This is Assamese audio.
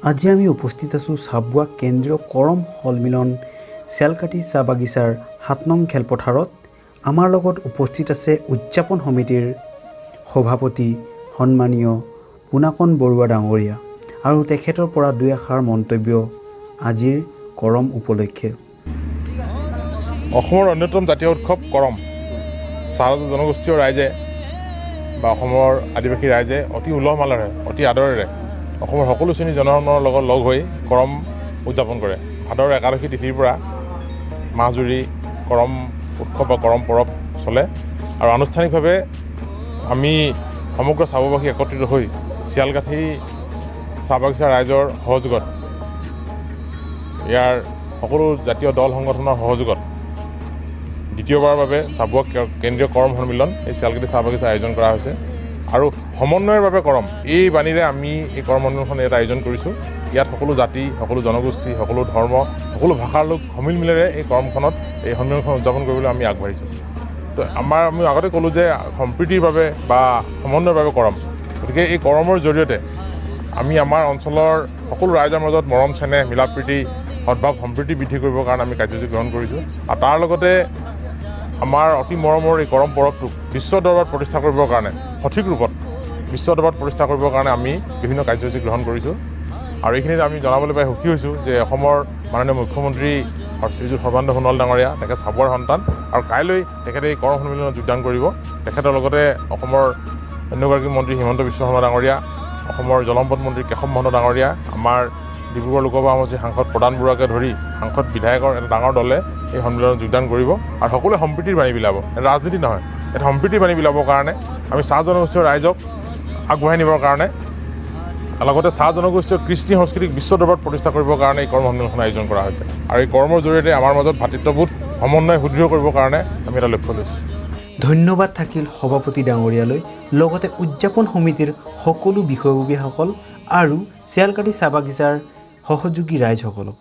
আজি আমি উপস্থিত আছোঁ চাবুৱা কেন্দ্ৰীয় কৰম সন্মিলন চিয়ালকাঠি চাহ বাগিচাৰ ৭ নং খেলপথাৰত। আমাৰ লগত উপস্থিত আছে উদযাপন সমিতিৰ সভাপতি সন্মানীয় পুনাকন বৰুৱা ডাঙৰীয়া আৰু তেখেতৰ পৰা দুই এষাৰ মন্তব্য আজিৰ কৰম উপলক্ষে। অসমৰ অন্যতম জাতীয় উৎসৱ কৰম। চাহ জনগোষ্ঠীয় ৰাইজে বা অসমৰ আদিবাসী ৰাইজে অতি উলহ মালহেৰে অতি আদৰেৰে অসমৰ সকলো শ্ৰেণীৰ জনসাধাৰণৰ লগত লগ হৈ কৰম উদযাপন কৰে। ভাদৰ একাদশী তিথিৰ পৰা মাহজুৰি কৰম উৎসৱ বা কৰম পৰৱ চলে আৰু আনুষ্ঠানিকভাৱে আমি সমগ্ৰ চাবুৱাবাসী একত্ৰিত হৈ চিয়ালকাঠি চাহ বাগিচা ৰাইজৰ সহযোগত ইয়াৰ সকলো জাতীয় দল সংগঠনৰ সহযোগত দ্বিতীয়বাৰৰ বাবে চাবুৱা কেন্দ্ৰীয় কৰম সন্মিলন এই চিয়ালকাঠি চাহ বাগিচা আয়োজন কৰা হৈছে আৰু সমন্বয়ৰ বাবে কৰম এই বাণীৰে আমি এই কৰম সন্মিলনখন ইয়াত আয়োজন কৰিছোঁ। ইয়াত সকলো জাতি, সকলো জনগোষ্ঠী, সকলো ধৰ্ম, সকলো ভাষাৰ লোক সমিল মিলেৰে এই কৰমখনত এই সন্মিলনখন উদযাপন কৰিবলৈ আমি আগবাঢ়িছোঁ। তো আমি আগতে ক'লোঁ যে সম্প্ৰীতিৰ বাবে বা সমন্বয়ৰ বাবে কৰম, গতিকে এই কৰমৰ জৰিয়তে আমি আমাৰ অঞ্চলৰ সকলো ৰাইজৰ মাজত মৰম চেনেহ মিলা প্ৰীতি সদ্ভাৱ সম্প্ৰীতি বৃদ্ধি কৰিবৰ কাৰণে আমি কাৰ্যসূচী গ্ৰহণ কৰিছোঁ আৰু তাৰ লগতে আমাৰ অতি মৰমৰ এই কৰম পৰৱটোক বিশ্ব দৰবাৰত প্ৰতিষ্ঠা কৰিবৰ কাৰণে সঠিক ৰূপত বিশ্ব দৰবাৰত প্ৰতিষ্ঠা কৰিবৰ কাৰণে আমি বিভিন্ন কাৰ্যসূচী গ্ৰহণ কৰিছোঁ আৰু এইখিনিত আমি জনাবলৈ পাই সুখী হৈছোঁ যে অসমৰ মাননীয় মুখ্যমন্ত্ৰী শ্ৰীযুত সৰ্বানন্দ সোণোৱাল ডাঙৰীয়া তেখেত চাবুৱাৰ সন্তান আৰু কাইলৈ তেখেতে এই কৰম সন্মিলনত যোগদান কৰিব। তেখেতৰ লগতে অসমৰ অন্যগৰাকী মন্ত্ৰী হিমন্ত বিশ্ব শৰ্মা ডাঙৰীয়া, অসমৰ জলসম্পদ মন্ত্ৰী কেশৱ মহন্ত ডাঙৰীয়া, আমাৰ ডিব্ৰুগড় লোকসভা সমষ্টিৰ সাংসদ প্ৰদান বৰুৱাকে ধৰি সাংসদ বিধায়কৰ এটা ডাঙৰ দলে এই সন্মিলনত যোগদান কৰিব আৰু সকলোৱে সম্প্ৰীতিৰ বাণী বিলাব। ৰাজনীতি নহয়, এটা সম্প্ৰীতিৰ বাণী বিলাবৰ কাৰণে আমি চাহ জনগোষ্ঠীয় ৰাইজক আগবঢ়াই নিবৰ কাৰণে লগতে চাহ জনগোষ্ঠীয় কৃষ্টি সংস্কৃতিক বিশ্ব দৰবাৰত প্ৰতিষ্ঠা কৰিবৰ কাৰণে এই কৰ্ম সন্মিলনখন আয়োজন কৰা হৈছে আৰু এই কৰ্মৰ জৰিয়তে আমাৰ মাজত ভাতৃত্ববোধ সমন্বয় সুদৃঢ় কৰিবৰ কাৰণে আমি এটা লক্ষ্য লৈছোঁ। ধন্যবাদ থাকিল সভাপতি ডাঙৰীয়ালৈ, লগতে উদযাপন সমিতিৰ সকলো বিষয়ববীয়াসকল আৰু চিয়ালকাঠি চাহ বাগিচাৰ সহযোগী ৰাইজসকলক।